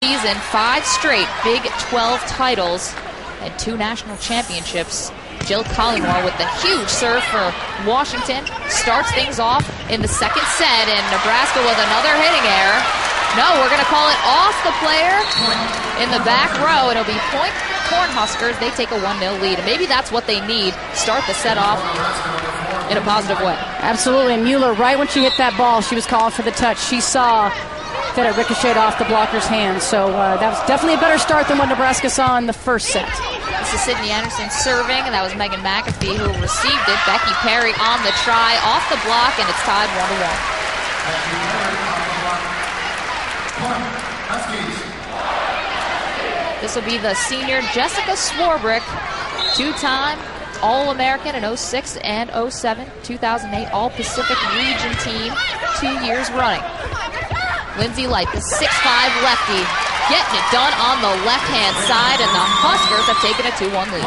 season, 5 straight Big 12 titles and 2 national championships. Jill Collymore with the huge serve for Washington starts things off in the second set, and Nebraska with another hitting error. No, we're going to call it off the player in the back row. It'll be point Cornhuskers. They take a 1-0 lead, and maybe that's what they need. Start the set off in a positive way. Absolutely, and Mueller, right when she hit that ball, she was calling for the touch. She saw that it ricocheted off the blocker's hand, so that was definitely a better start than what Nebraska saw in the first set. This is Sydney Anderson serving, and that was Megan McAfee who received it. Becky Perry on the try, off the block, and it's tied 1-1. This will be the senior Jessica Swarbrick, 2-time All-American in 06 and 07, 2008 All-Pacific Region team, 2 years running. Lindsay Light, the 6'5 lefty, getting it done on the left-hand side, and the Huskers have taken a 2-1 lead.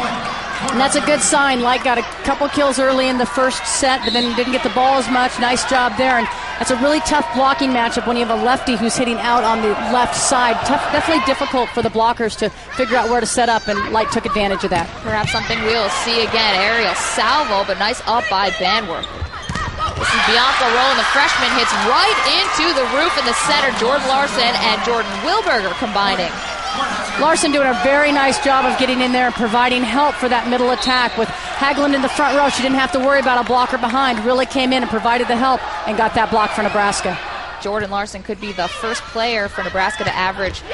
And that's a good sign. Light got a couple kills early in the first set, but then didn't get the ball as much. Nice job there. And that's a really tough blocking matchup when you have a lefty who's hitting out on the left side. Definitely difficult for the blockers to figure out where to set up, and Light took advantage of that. Perhaps something we'll see again. Aerial salvo, but nice up by Banworth. This is Bianca Rowland, the freshman, hits right into the roof in the center. Jordan Larson and Jordan Wilberger combining. Larson doing a very nice job of getting in there and providing help for that middle attack. With Haglund in the front row, she didn't have to worry about a blocker behind. Really came in and provided the help and got that block for Nebraska. Jordan Larson could be the first player for Nebraska to average 3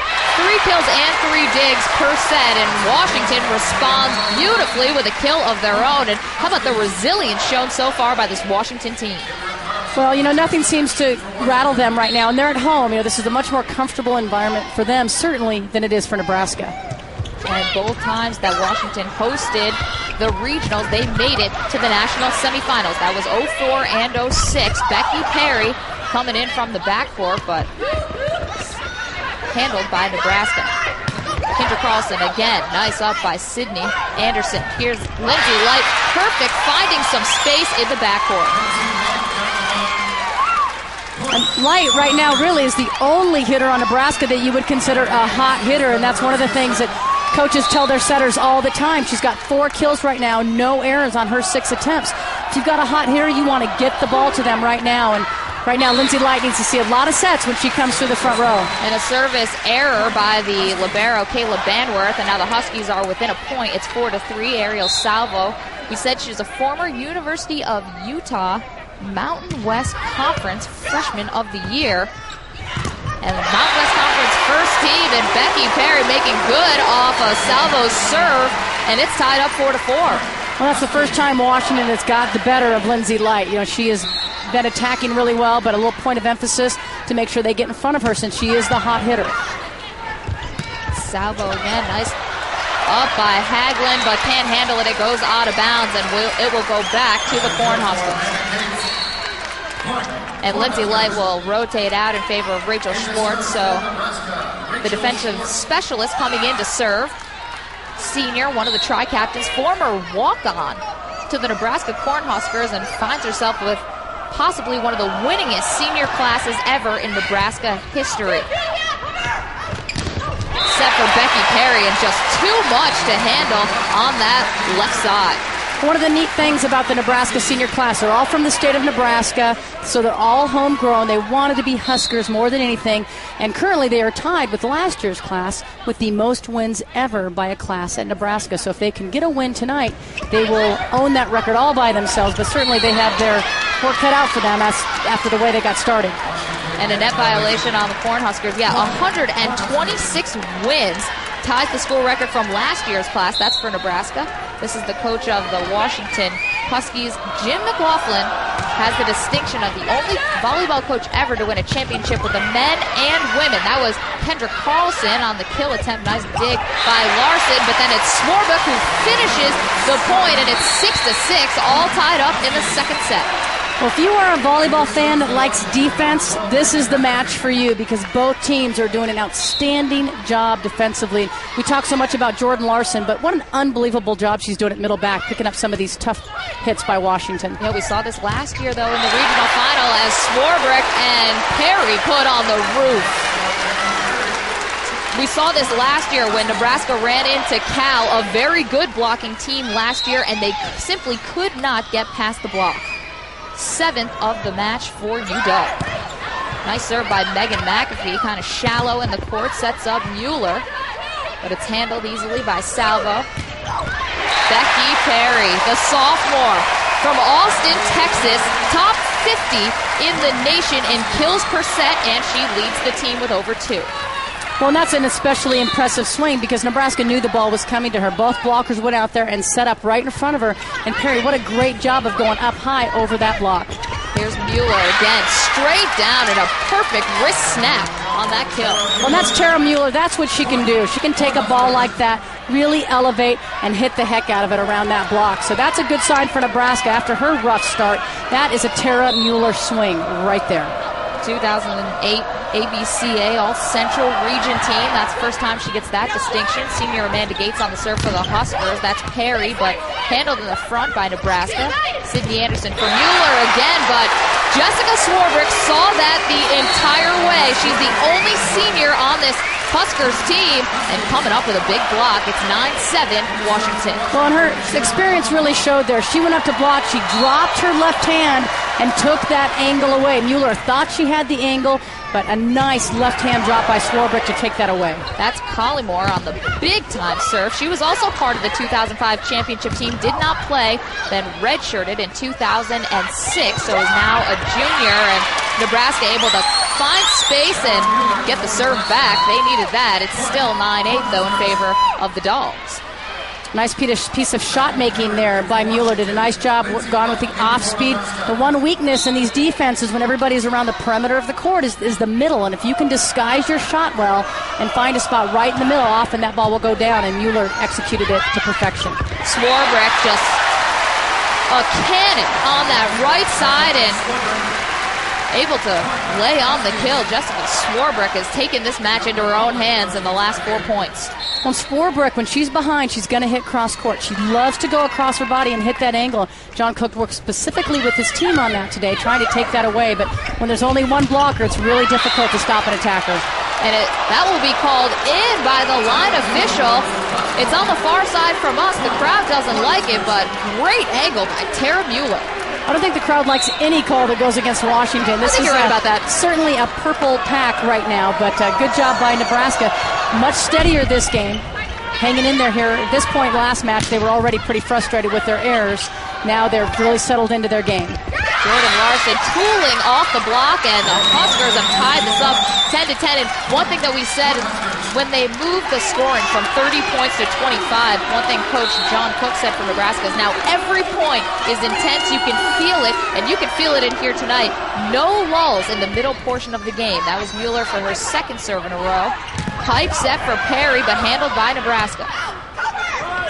kills and 3 digs per set, and Washington responds beautifully with a kill of their own. And how about the resilience shown so far by this Washington team? Well, you know, nothing seems to rattle them right now, and they're at home. You know, this is a much more comfortable environment for them, certainly, than it is for Nebraska. And both times that Washington hosted the regionals, they made it to the national semifinals. That was 04 and 06. Becky Perry coming in from the backcourt, but handled by Nebraska. Kendra Carlson again, nice up by Sydney Anderson. Here's Lindsay Light, perfect, finding some space in the backcourt. And Light right now really is the only hitter on Nebraska that you would consider a hot hitter, and that's one of the things that coaches tell their setters all the time. She's got 4 kills right now, no errors on her 6 attempts. If you've got a hot hitter, you want to get the ball to them right now, and right now, Lindsay Light needs to see a lot of sets when she comes through the front row. And a service error by the libero, Kayla Banworth, and now the Huskies are within a point. It's 4-3, Aerial salvo. We said she's a former University of Utah Mountain West Conference Freshman of the Year. And the Mountain West Conference first team, and Becky Perry making good off a salvo serve, and it's tied up 4-4. Well, that's the first time Washington has got the better of Lindsay Light. You know, she has been attacking really well, but a little point of emphasis to make sure they get in front of her since she is the hot hitter. Salvo again, nice up by Haglund, but can't handle it. It goes out of bounds, and it will go back to the Cornhuskers. And Lindsay Light will rotate out in favor of Rachel Schwartz, so the defensive specialist coming in to serve. Senior, one of the tri-captains, former walk-on to the Nebraska Cornhuskers, and finds herself with possibly one of the winningest senior classes ever in Nebraska history. Set for Becky Perry, and just too much to handle on that left side. One of the neat things about the Nebraska senior class, they're all from the state of Nebraska, so they're all homegrown. They wanted to be Huskers more than anything, and currently they are tied with last year's class with the most wins ever by a class at Nebraska. So if they can get a win tonight, they will own that record all by themselves, but certainly they have their work cut out for them after the way they got started. And a net violation on the Cornhuskers. Yeah, 126 wins. Ties the school record from last year's class. That's for Nebraska. This is the coach of the Washington Huskies. Jim McLaughlin has the distinction of the only volleyball coach ever to win a championship with the men and women. That was Kendra Carlson on the kill attempt. Nice dig by Larson, but then it's Swarbrick who finishes the point, and it's 6-6, all tied up in the second set. Well, if you are a volleyball fan that likes defense, this is the match for you, because both teams are doing an outstanding job defensively. We talk so much about Jordan Larson, but what an unbelievable job she's doing at middle back, picking up some of these tough hits by Washington. Yeah, we saw this last year, though, in the regional final as Swarbrick and Perry put on the roof. We saw this last year when Nebraska ran into Cal, a very good blocking team last year, and they simply could not get past the block. 7th of the match for UW. Nice serve by Megan McAfee, kind of shallow in the court, sets up Mueller, but it's handled easily by Salvo. Becky Perry, the sophomore from Austin, Texas, top 50 in the nation in kills per set, and she leads the team with over 2. Well, and that's an especially impressive swing because Nebraska knew the ball was coming to her. Both blockers went out there and set up right in front of her. And Perry, what a great job of going up high over that block. Here's Mueller again, straight down and a perfect wrist snap on that kill. Well, that's Tara Mueller. That's what she can do. She can take a ball like that, really elevate, and hit the heck out of it around that block. So that's a good sign for Nebraska after her rough start. That is a Tara Mueller swing right there. 2008 ABCA All-Central Region team. That's the first time she gets that distinction. Senior Amanda Gates on the serve for the Huskers. That's Perry, but handled in the front by Nebraska. Sydney Anderson for Mueller again, but Jessica Swarbrick saw that the entire way. She's the only senior on this Huskers team, and coming up with a big block. It's 9-7 Washington. Well, and her experience really showed there. She went up to block. She dropped her left hand and took that angle away. Mueller thought she had the angle, but a nice left-hand drop by Swarbrick to take that away. That's Collymore on the big-time serve. She was also part of the 2005 championship team, did not play, then redshirted in 2006, so is now a junior, and Nebraska able to find space and get the serve back. They needed that. It's still 9-8, though, in favor of the Dogs. Nice piece of shot making there by Mueller. Did a nice job gone with the off speed. The one weakness in these defenses when everybody's around the perimeter of the court is the middle. And if you can disguise your shot well and find a spot right in the middle, often that ball will go down, and Mueller executed it to perfection. Swarbrick just a cannon on that right side and able to lay on the kill. Jessica Swarbrick has taken this match into her own hands in the last 4 points. Well, Swarbrick, when she's behind, she's going to hit cross court. She loves to go across her body and hit that angle. John Cook worked specifically with his team on that today, trying to take that away. But when there's only one blocker, it's really difficult to stop an attacker. And that will be called in by the line official. It's on the far side from us. The crowd doesn't like it, but great angle by Tara Mueller. I don't think the crowd likes any call that goes against Washington. I think you're right about that. Certainly a purple pack right now, but good job by Nebraska. Much steadier this game. Hanging in there here. At this point last match, they were already pretty frustrated with their errors. Now they're really settled into their game. Jordan Larson tooling off the block, and the Huskers have tied this up 10-10. And one thing that we said when they moved the scoring from 30 points to 25, one thing Coach John Cook said for Nebraska is now every point is intense. You can feel it, and you can feel it in here tonight. No lulls in the middle portion of the game. That was Mueller for her second serve in a row. Pipe set for Perry, but handled by Nebraska.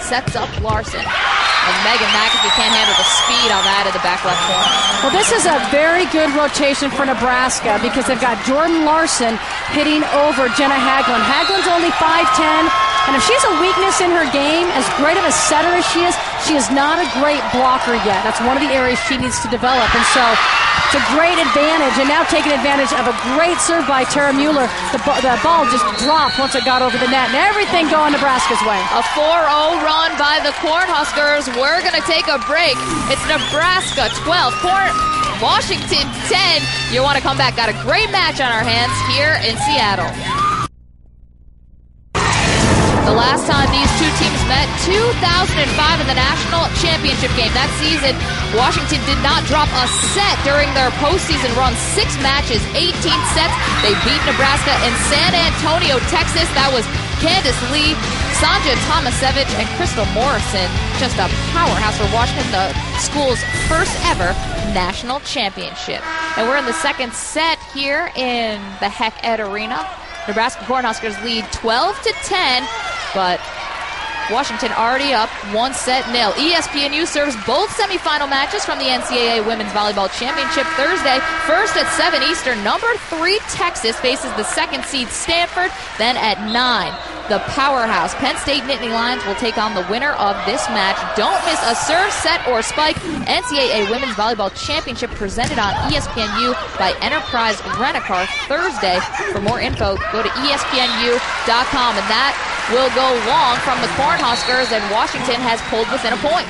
Sets up Larson. And Megan McAfee can't handle the speed on that in the back left corner. Well, this is a very good rotation for Nebraska because they've got Jordan Larson hitting over Jenna Haglund. Haglund's only 5'10", and if she's a weakness in her game, as great of a setter as she is not a great blocker yet. That's one of the areas she needs to develop, and so it's a great advantage, and now taking advantage of a great serve by Tara Mueller. The ball just dropped once it got over the net, and everything going Nebraska's way. A 4-0 run by the Cornhuskers. We're going to take a break. It's Nebraska 12, Washington 10. You want to come back. Got a great match on our hands here in Seattle. The last time these two teams met, 2005 in the national championship game. That season, Washington did not drop a set during their postseason run. 6 matches, 18 sets. They beat Nebraska in San Antonio, Texas. That was Candace Lee, Sanja Tomasevich, and Crystal Morrison. Just a powerhouse for Washington, the school's first ever national championship. And we're in the second set here in the Heck Ed Arena. Nebraska Cornhuskers lead 12-10, but Washington already up 1-0. ESPNU serves both semifinal matches from the NCAA Women's Volleyball Championship Thursday. First at 7 Eastern, number 3 Texas faces the second seed Stanford. Then at 9, the powerhouse Penn State Nittany Lions will take on the winner of this match. Don't miss a serve, set, or spike. NCAA Women's Volleyball Championship presented on ESPNU by Enterprise Rent-A-Car Thursday. For more info, go to ESPNU.com, and that will go long from the Cornhuskers, and Washington has pulled within a point.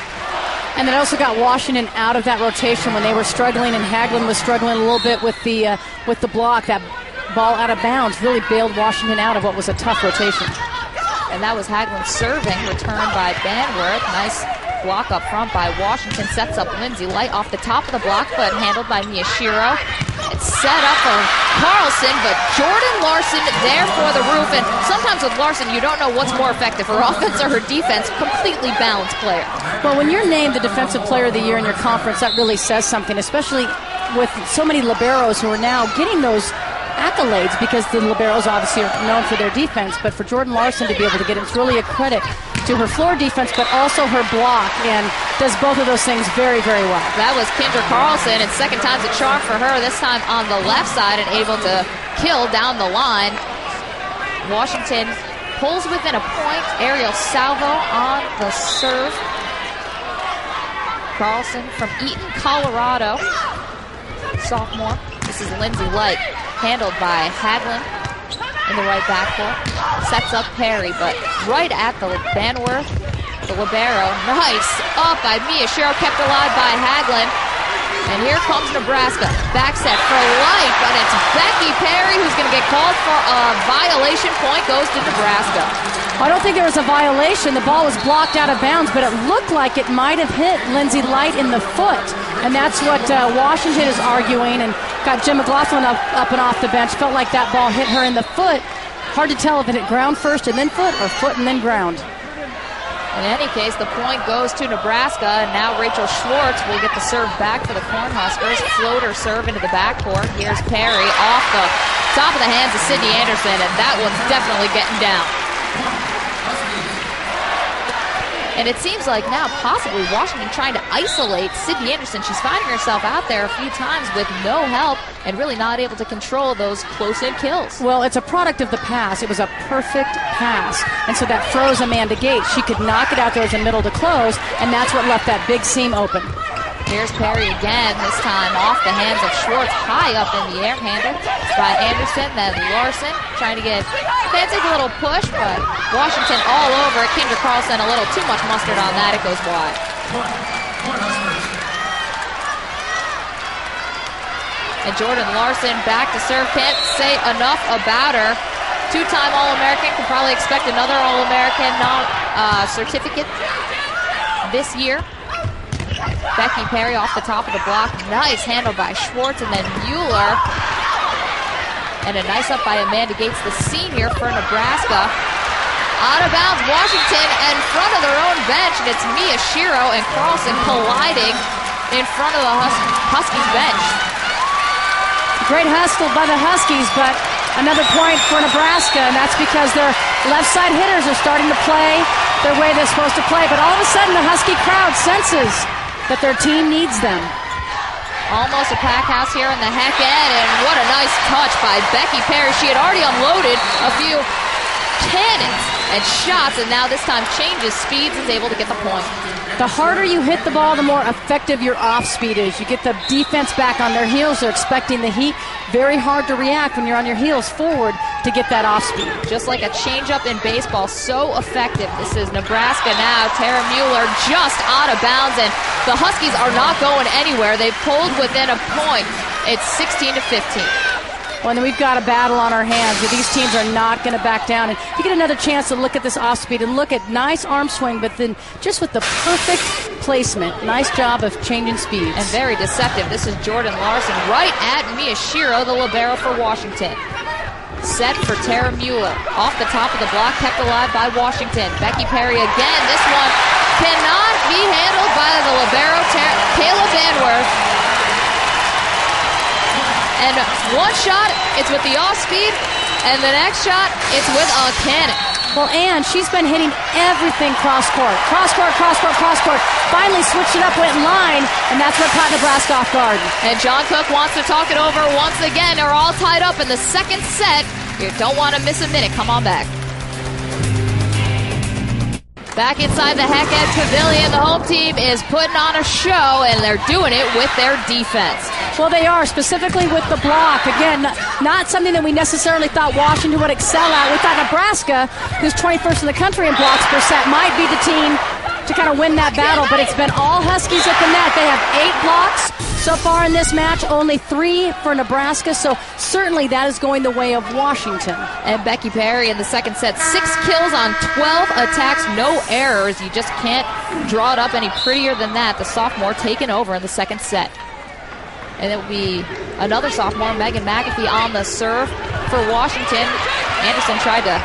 And it also got Washington out of that rotation when they were struggling, and Hagelin was struggling a little bit with the block. That ball out of bounds really bailed Washington out of what was a tough rotation. And that was Hagelin serving, returned by Banworth. Nice block up front by Washington. Sets up Lindsay Light off the top of the block, but handled by Miyashiro. It's set up for Carlson, but Jordan Larson there for the roof. And sometimes with Larson, you don't know what's more effective, her offense or her defense. Completely balanced player. Well, when you're named the Defensive Player of the Year in your conference, that really says something, especially with so many liberos who are now getting those accolades, because the liberos obviously are known for their defense, but for Jordan Larson to be able to get it, it's really a credit to her floor defense, but also her block, and does both of those things very, very well. That was Kendra Carlson, and second time's a charm for her, this time on the left side, and able to kill down the line. Washington pulls within a point. Ariel Salvo on the serve. Carlson from Eaton, Colorado, sophomore. This is Lindsay Light, handled by Hagelin in the right backcourt. Sets up Perry, but right at the Banworth, the libero. Nice up by Miyashiro, kept alive by Hagelin. And here comes Nebraska. Back set for Light, but it's Becky Perry who's going to get called for a violation. Point goes to Nebraska. I don't think there was a violation. The ball was blocked out of bounds, but it looked like it might have hit Lindsay Light in the foot. And that's what Washington is arguing, and got Jim McLaughlin up and off the bench. Felt like that ball hit her in the foot. Hard to tell if it hit ground first and then foot, or foot and then ground. In any case, the point goes to Nebraska, and now Rachel Schwartz will get the serve back for the Cornhuskers. Floater serve into the backcourt. Here's Perry off the top of the hands of Sydney Anderson, and that one's definitely getting down. And it seems like now possibly Washington trying to isolate Sydney Anderson. She's finding herself out there a few times with no help and really not able to control those close-in kills. Well, it's a product of the pass. It was a perfect pass. And so that froze Amanda Gates. She could knock it out there as a middle to close, and that's what left that big seam open. Here's Perry again, this time off the hands of Schwartz, high up in the air, handled by Anderson, then Larson, trying to get, can't take a little push, but Washington all over it. Kendra Carlson, a little too much mustard on that, it goes wide. And Jordan Larson back to serve, can't say enough about her. Two-time All-American, can probably expect another All-American certificate this year. Becky Perry off the top of the block. Nice handle by Schwartz, and then Mueller. And a nice up by Amanda Gates, the senior for Nebraska. Out of bounds, Washington in front of their own bench, and it's Miyashiro and Carlson colliding in front of the Huskies bench. Great hustle by the Huskies, but another point for Nebraska, and that's because their left side hitters are starting to play the way they're supposed to play. But all of a sudden, the Husky crowd senses that their team needs them. Almost a pack house here in the Heck Ed, and what a nice touch by Becky Perry. She had already unloaded a few cannons and shots, and now this time changes speeds, is able to get the point. The harder you hit the ball, the more effective your off speed is. You get the defense back on their heels. They're expecting the heat. Very hard to react when you're on your heels forward to get that off speed. Just like a changeup in baseball, so effective. This is Nebraska now. Tara Mueller just out of bounds, and the Huskies are not going anywhere. They've pulled within a point. It's 16-15. Well, then we've got a battle on our hands. These teams are not going to back down. And you get another chance to look at this off speed and look at nice arm swing, but then just with the perfect placement. Nice job of changing speeds. And very deceptive. This is Jordan Larson right at Miyashiro, the libero for Washington. Set for Tara Mueller. Off the top of the block, kept alive by Washington. Becky Perry again. This one cannot be handled by the libero, Kayla Banworth. And one shot, it's with the off-speed, and the next shot, it's with a cannon. Well, and she's been hitting everything cross-court. Cross-court, cross-court, cross-court. Finally switched it up, went in line, and that's what caught Nebraska off guard. And John Cook wants to talk it over once again. They're all tied up in the second set. You don't want to miss a minute. Come on back. Back inside the Hecate Pavilion, the home team is putting on a show, and they're doing it with their defense. Well, they are, specifically with the block. Again, not something that we necessarily thought Washington would excel at. We thought Nebraska, who's 21st in the country in blocks per set, might be the team to kind of win that battle, but it's been all Huskies at the net. They have 8 blocks so far in this match, only 3 for Nebraska, so certainly that is going the way of Washington. And Becky Perry in the second set, 6 kills on 12 attacks, no errors. You just can't draw it up any prettier than that. The sophomore taking over in the second set. And it will be another sophomore, Megan McAfee, on the serve for Washington. Anderson tried to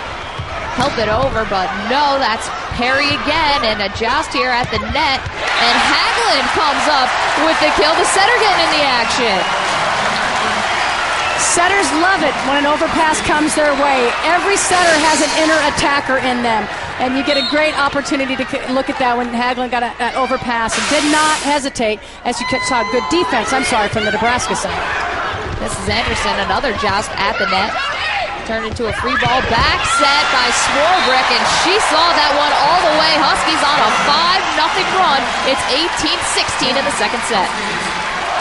help it over, but no, that's Perry again, and a joust here at the net, and Hagelin comes up with the kill. The setter getting in the action. Setters love it when an overpass comes their way. Every setter has an inner attacker in them, and you get a great opportunity to look at that when Hagelin got an overpass and did not hesitate, as you saw good defense, from the Nebraska side. This is Anderson, another joust at the net. Turned into a free ball, back set by Swarbrick, and she saw that one all the way. Huskies on a 5-0 run. It's 18-16 in the second set.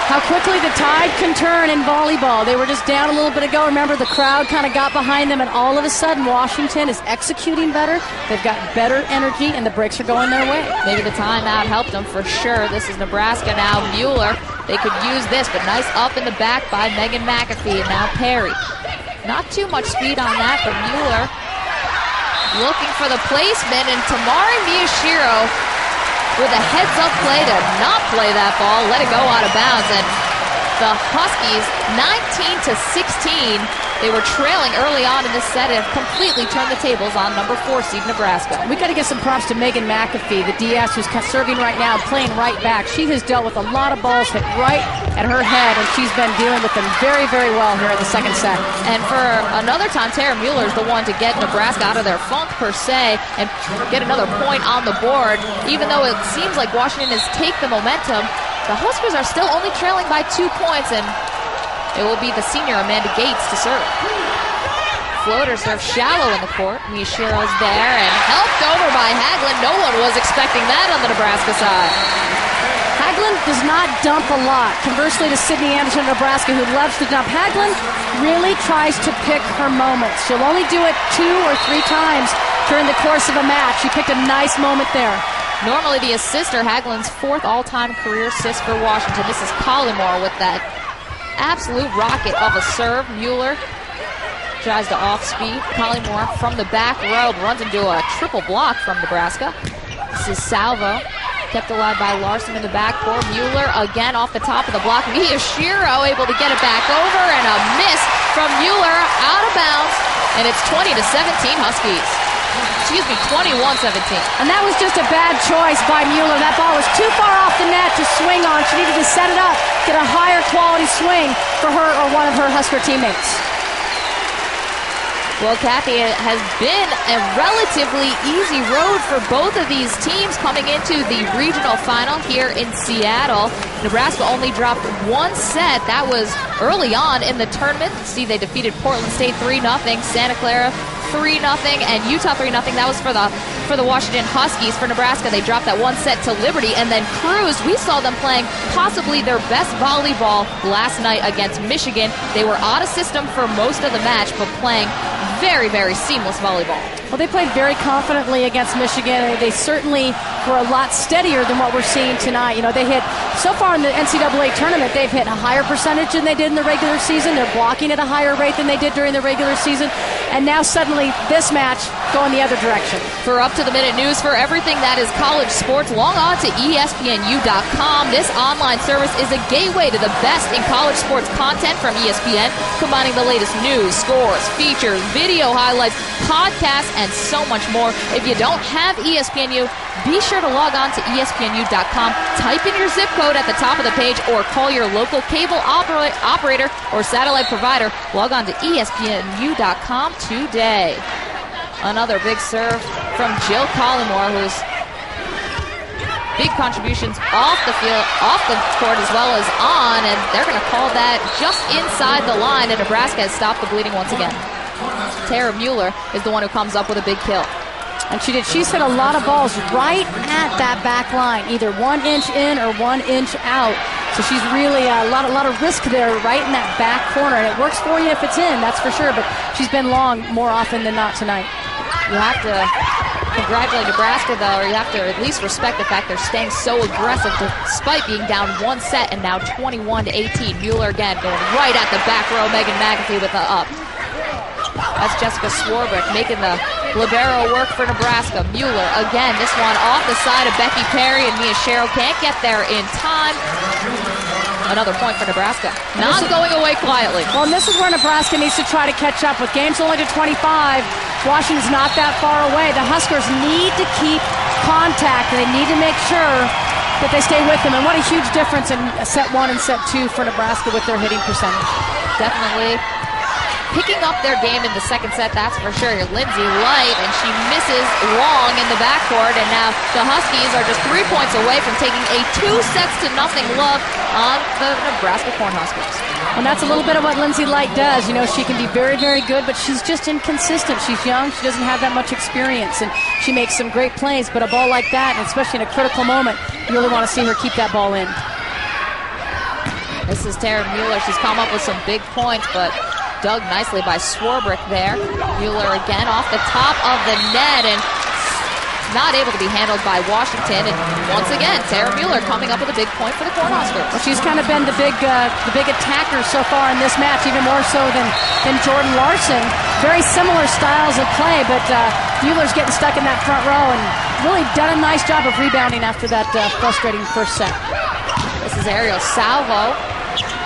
How quickly the tide can turn in volleyball. They were just down a little bit ago. Remember, the crowd kind of got behind them, and all of a sudden Washington is executing better. They've got better energy, and the breaks are going their way. Maybe the timeout helped them for sure. This is Nebraska now. Mueller, they could use this, but nice up in the back by Megan McAfee, and now Perry. Not too much speed on that, but Mueller looking for the placement, and Tamari Miyashiro with a heads-up play to not play that ball, let it go out of bounds, and the Huskies 19-16. They were trailing early on in this set and have completely turned the tables on number 4 seed Nebraska. We got to give some props to Megan McAfee, the DS who's serving right now, playing right back. She has dealt with a lot of balls hit right at her head, and she's been dealing with them very, very well here in the second set. And for another time, Tara Mueller is the one to get Nebraska out of their funk per se and get another point on the board. Even though it seems like Washington has taken the momentum, the Huskers are still only trailing by 2 points, and it will be the senior Amanda Gates to serve. Floater serve shallow in the court. Miyashiro's there and helped over by Hagelin. No one was expecting that on the Nebraska side. Hagelin does not dump a lot. Conversely to Sydney Anderson of Nebraska, who loves to dump. Hagelin really tries to pick her moments. She'll only do it 2 or 3 times during the course of a match. She picked a nice moment there. Normally the assist, Hagelin's 4th all-time career assist for Washington. This is Collymore with that absolute rocket of a serve. Mueller tries to off-speed. Collymore from the back row runs into a triple block from Nebraska. This is Salvo, kept alive by Larson in the backcourt. Mueller again off the top of the block. Miyashiro able to get it back over, and a miss from Mueller out of bounds, and it's 20-17 Huskies. 21-17. And that was just a bad choice by Mueller. That ball was too far off the net to swing on. She needed to set it up, get a higher quality swing for her or one of her Husker teammates. Well, Kathy, it has been a relatively easy road for both of these teams coming into the regional final here in Seattle. Nebraska only dropped 1 set. That was early on in the tournament. See, they defeated Portland State 3-0, Santa Clara 3-0, and Utah 3-0. That was for the Washington Huskies. For Nebraska, they dropped that 1 set to Liberty and then cruised. We saw them playing possibly their best volleyball last night against Michigan. They were out of system for most of the match, but playing very, very seamless volleyball. Well, they played very confidently against Michigan. They certainly were a lot steadier than what we're seeing tonight. You know, they hit, so far in the NCAA tournament, they've hit a higher percentage than they did in the regular season. They're blocking at a higher rate than they did during the regular season. And now suddenly this match going the other direction. For up-to-the-minute news for everything that is college sports, log on to ESPNU.com. This online service is a gateway to the best in college sports content from ESPN, combining the latest news, scores, features, video highlights, podcasts, and so much more. If you don't have ESPNU, be sure to log on to ESPNU.com, type in your zip code at the top of the page, or call your local cable operator or satellite provider. Log on to ESPNU.com today. Another big serve from Jill Collymore, who's big contributions off the field, off the court as well as on, and they're going to call that just inside the line, and Nebraska has stopped the bleeding once again. Tara Mueller is the one who comes up with a big kill. And she did. She's hit a lot of balls right at that back line, either 1 inch in or 1 inch out. So she's really a lot of risk there right in that back corner. And it works for you if it's in, that's for sure. But she's been long more often than not tonight. You have to congratulate Nebraska, though, or you have to at least respect the fact they're staying so aggressive despite being down 1 set and now 21-18. Mueller again going right at the back row. Megan McAfee with the up. That's Jessica Swarbrick making the libero work for Nebraska. Mueller again, this one off the side of Becky Perry, and Mia Sherrill can't get there in time. Another point for Nebraska. Not going away quietly. Well, and this is where Nebraska needs to try to catch up. With games only to 25, Washington's not that far away. The Huskers need to keep contact. They need to make sure that they stay with them. And what a huge difference in set 1 and set 2 for Nebraska with their hitting percentage. Definitely picking up their game in the second set, that's for sure. Lindsay Light, and she misses long in the backcourt, and now the Huskies are just 3 points away from taking a 2-0 love on the Nebraska Cornhuskers. And that's a little bit of what Lindsay Light does. You know, she can be very, very good, but she's just inconsistent. She's young. She doesn't have that much experience, and she makes some great plays, but a ball like that, and especially in a critical moment, you really want to see her keep that ball in. This is Tara Mueller. She's come up with some big points, but dug nicely by Swarbrick there. Mueller again off the top of the net and not able to be handled by Washington. And once again, Tara Mueller coming up with a big point for the Cornhuskers. Well, she's kind of been the big attacker so far in this match, even more so than Jordan Larson. Very similar styles of play, but Mueller's getting stuck in that front row and really done a nice job of rebounding after that frustrating first set. This is Ariel Salvo.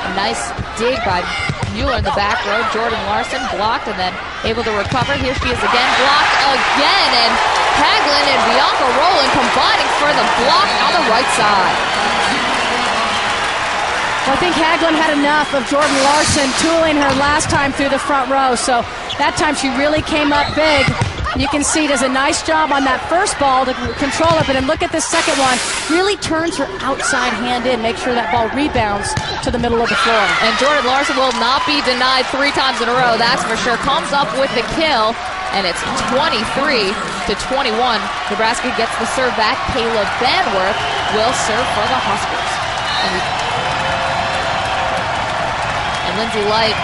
A nice dig by Mueller in the back row. Jordan Larson blocked and then able to recover. Here she is again, blocked again, and Haglin and Bianca Rowland combining for the block on the right side. Well, I think Haglin had enough of Jordan Larson tooling her last time through the front row, so that time she really came up big. You can see does a nice job on that first ball to control it, but then look at this second one. Really turns her outside hand in, make sure that ball rebounds to the middle of the floor. And Jordan Larson will not be denied 3 times in a row, that's for sure. Comes up with the kill, and it's 23-21. Nebraska gets the serve back. Kayla Banworth will serve for the Huskers. And Lindsay Light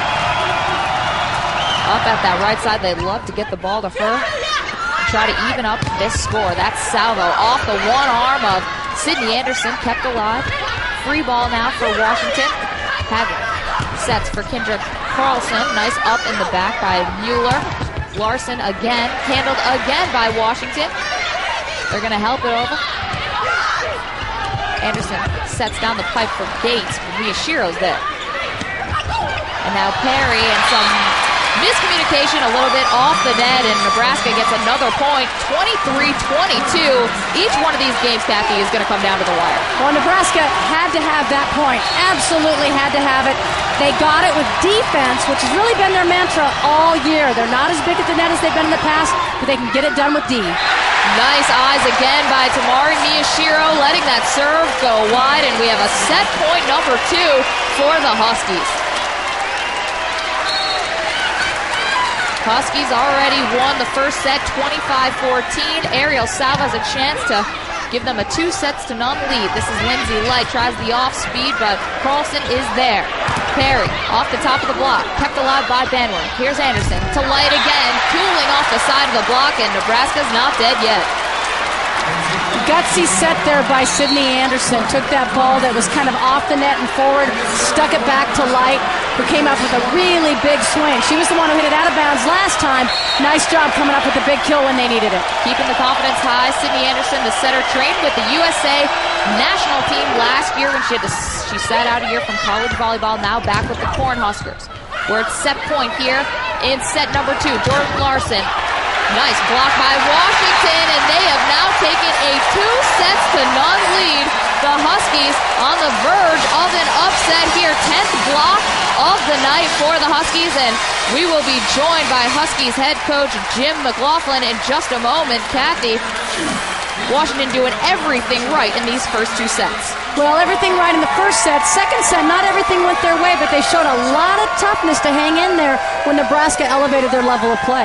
up at that right side. They love to get the ball to her and try to even up this score. That's Salvo off the one arm of Sydney Anderson, kept alive. Free ball now for Washington. Haglin sets for Kendra Carlson. Nice up in the back by Mueller. Larson again, handled again by Washington. They're going to help it over. Anderson sets down the pipe for Gates. Miyashiro's there. And now Perry and some miscommunication a little bit off the net, and Nebraska gets another point, 23-22. Each one of these games, Kathy, is going to come down to the wire. Well, Nebraska had to have that point. Absolutely had to have it. They got it with defense, which has really been their mantra all year. They're not as big at the net as they've been in the past, but they can get it done with D. Nice eyes again by Tamari Miyashiro, letting that serve go wide, and we have a set point number 2 for the Huskies. Huskies already won the first set 25-14. Ariel Salva has a chance to give them a 2-0 lead. This is Lindsay Light, tries the off speed, but Carlson is there. Perry off the top of the block, kept alive by Banworth. Here's Anderson to Light again, cooling off the side of the block, and Nebraska's not dead yet. Gutsy set there by Sydney Anderson. Took that ball that was kind of off the net and forward, stuck it back to Light, who came up with a really big swing. She was the one who hit it out of bounds last time. Nice job coming up with the big kill when they needed it. Keeping the confidence high, Sydney Anderson, the setter, trained with the USA national team last year when she sat out a year from college volleyball, now back with the Cornhuskers. We're at set point here in set number 2. Jordan Larson. Nice block by Washington, and they have now taken a 2-0 lead. The Huskies on the verge of an upset here. 10th block of the night for the Huskies, and we will be joined by Huskies head coach Jim McLaughlin in just a moment. Kathy, Washington doing everything right in these first 2 sets. Well, everything right in the first set. Second set, not everything went their way, but they showed a lot of toughness to hang in there when Nebraska elevated their level of play.